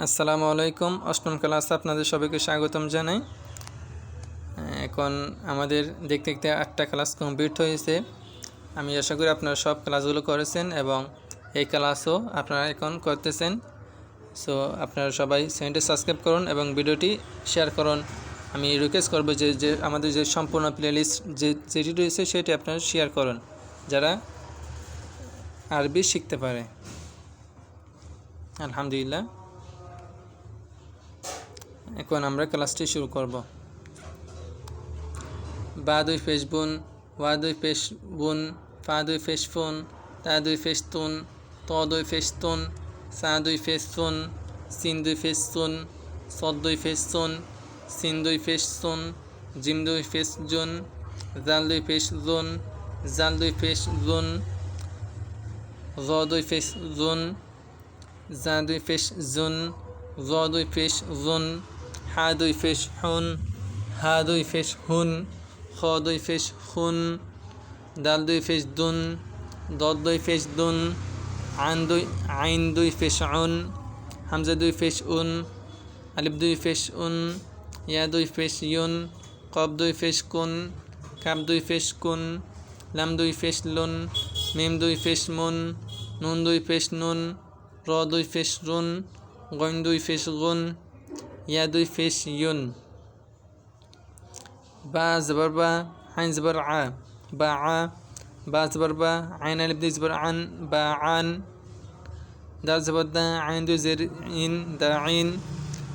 আসসালামু আলাইকুম। অষ্টম ক্লাস আপনাদের সবাইকে স্বাগতম জানাই। এখন আমাদের দেখতে দেখতে 8টা ক্লাস কমপ্লিট হয়েছে। আমি আশা করি আপনারা সব ক্লাসগুলো করেছেন এবং এই ক্লাসও আপনারা এখন করতেছেন। সো আপনারা সবাই চ্যানেলটি সাবস্ক্রাইব করুন এবং ভিডিওটি শেয়ার করুন। আমি রিকোয়েস্ট করব যে আমাদের যে সম্পূর্ণ প্লেলিস্ট যেটি রয়েছে সেটি আপনারা শেয়ার করুন, যারা আরবি শিখতে পারে। আলহামদুলিল্লাহ, এখন আমরা ক্লাসটি শুরু করব। বা দুই ফেসবুন, ওয়া দুই ফেসবুন, ফা দুই ফেসফুন, তা দুই ফেসতুন, ত দুই ফেসতুন, সা দুই ফেসতুন, সিন দুই ফেসতুন, সদ দুই ফেসতুন, সিন দুই ফেসতুন, জিম দুই ফেসজুন, জাল দুই ফেসজুন, জাল দুই ফেসজুন, জ দুই ফেসজুন, জা দুই ফেসজুন, জ দুই ফেসজুন, হা দুই ফেসহুন, হা দুই ফেসহুন, খ দুই ফেসহুন, দাল দুই ফেসদুন, দদ দুই ফেসদুন, আইন দুই ফেসউন, হামজা দুই ফেসউন, আলিফ দুই ফেসউন, ইয়া দুই ফেসইউন, কব দুই ফেসকুন, কাব দুই ফেসকুন, লাম দুই ফেসলুন, মিম দুই ফেসমুন, নুন দুই ফেসনুন, র দুই ফেসরুন, গইন দুই ফেসগুন, ইয়া দুই ফেসইউন। বা জবর বা, আইন জবর আ, বা আ, বা জবর বা, আইন আলিফ দুই জবর আন, বা আন, দাল জবর দা, আইন দুই জের ইন, দা ইন,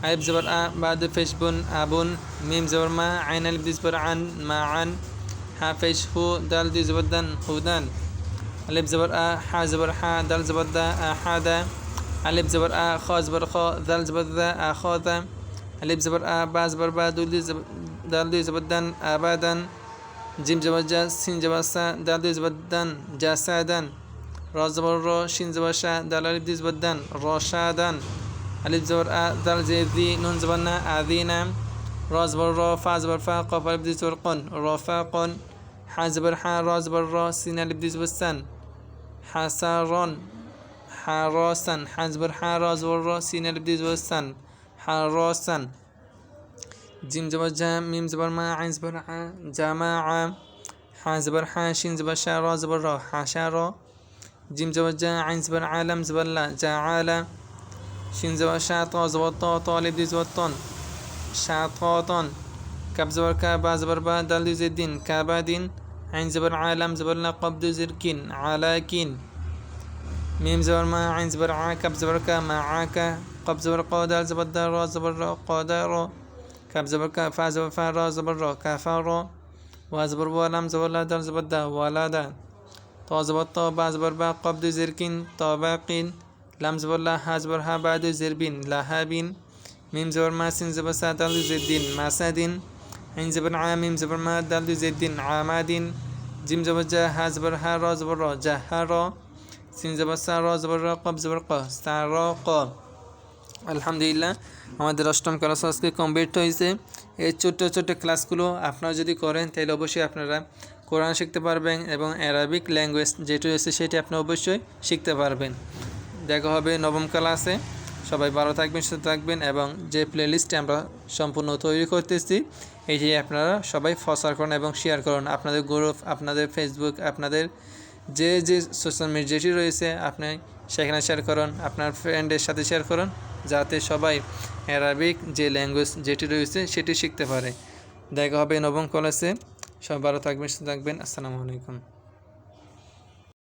আলিফ জবর আ, বা দুই ফেসবুন, আবুন, মিম জবর মা, আইন আলিফ দুই জবর আন, মা আন, হা ফেস হু, দাল দুই জবর দান, হুদান, আলিফ জবর আ, হা জবর হা, দাল জবর দা, আহাদা, আলিফ জবর আ, খ জবর খ, দাল জবর দা, আখাদা, আলিফ জবর আ, বা জবর বা, দাল দুই জবর দান, আবাদান, জিম জবর জা, সিন জবর সা, দাল দুই জবর দান, জাসাদান, র জবর র, শিন জবর শা, দাল আলিফ দুই জবর দান, রশাদান, আলিফ জবর আ, দাল জে দি, নুন জবর না, আদিনা, র জবর র, ফা জবর ফা, কফ আলিফ দুই জবর কন, রফাকন, হা জবর হা, র জবর র, সিন আলিফ দুই জবর সান, হাসারন, হারসান, হা জবর হা, র জবর র, সিন আলিফ দুই জবর সান, হারসান, জিম জবর জা, মিম জবর মা, আইন জবর আ, জামা আ, হা জবর হা, শিন জবর শা, র জবর র, হাসা র, জিম জবর জা, আইন জবর আ, লাম জবর লা, জা আলা, শিন জবর শা, ত জবর ত, ত আলিফ দুই জবর তন, শা ত তন, কাব জবর কা, বা জবর বা, দাল দুই জের দিন, কাবা দিন, আইন জবর আ, লাম জবর লা, কব দুই জের কিন, আলা কিন, মিম জবর মা, আইন জবর আ, কাব জবর কা, মা আকা, কব জবর ক, দাল জবর দা, র জবর র, কদা র, কাব জবর কা, ফা জবর ফা, র জবর র, কাফা র, ওয়া জবর ওয়া, লাম জবর লা, দাল জবর দা, ওয়ালাদা, ত জবর ত, বা জবর বা, কব দুই জের কিন, তবাকিন, লাম জবর লা, হা জবর হা, বা দুই জের বিন, লাহাবিন, মিম জবর মা, সিন জবর সা, দাল দুই জের দিন, মাসাদিন, আইন জবর আ, মিম জবর মা, দাল দুই জের দিন, আমাদিন, জিম জবর জা, হা জবর হা, র জবর র, জাহা র, সিন জবর সা, র জবর র, কব জবর ক, সা র ক। আলহামদুলিল্লাহ, আমাদের অষ্টম ক্লাস আজকে কমপ্লিট হয়েছে। এই ছোট্ট ছোট্ট ক্লাসগুলো আপনারা যদি করেন তাহলে অবশ্যই আপনারা কোরআন শিখতে পারবেন এবং অ্যারাবিক ল্যাঙ্গুয়েজ যেটি রয়েছে সেটি আপনি অবশ্যই শিখতে পারবেন। দেখা হবে নবম ক্লাসে। সবাই ভালো থাকবেন, সুস্থ থাকবেন এবং যে প্লেলিস্টে আমরা সম্পূর্ণ তৈরি করতেছি এটি আপনারা সবাই প্রচার করুন এবং শেয়ার করুন। আপনাদের গ্রুপ, আপনাদের ফেসবুক, আপনাদের যে সোশ্যাল মিডিয়াটি রয়েছে আপনি সেখানে শেয়ার করুন, আপনার ফ্রেন্ডের সাথে শেয়ার করুন, যাতে সবাই অ্যারাবিক যে ল্যাঙ্গুয়েজ যেটি রয়েছে সেটি শিখতে পারে। দেখা হবে নবম ক্লাসে। সবাই ভালো থাকবেন, সুস্থ থাকবেন। আসসালামু আলাইকুম।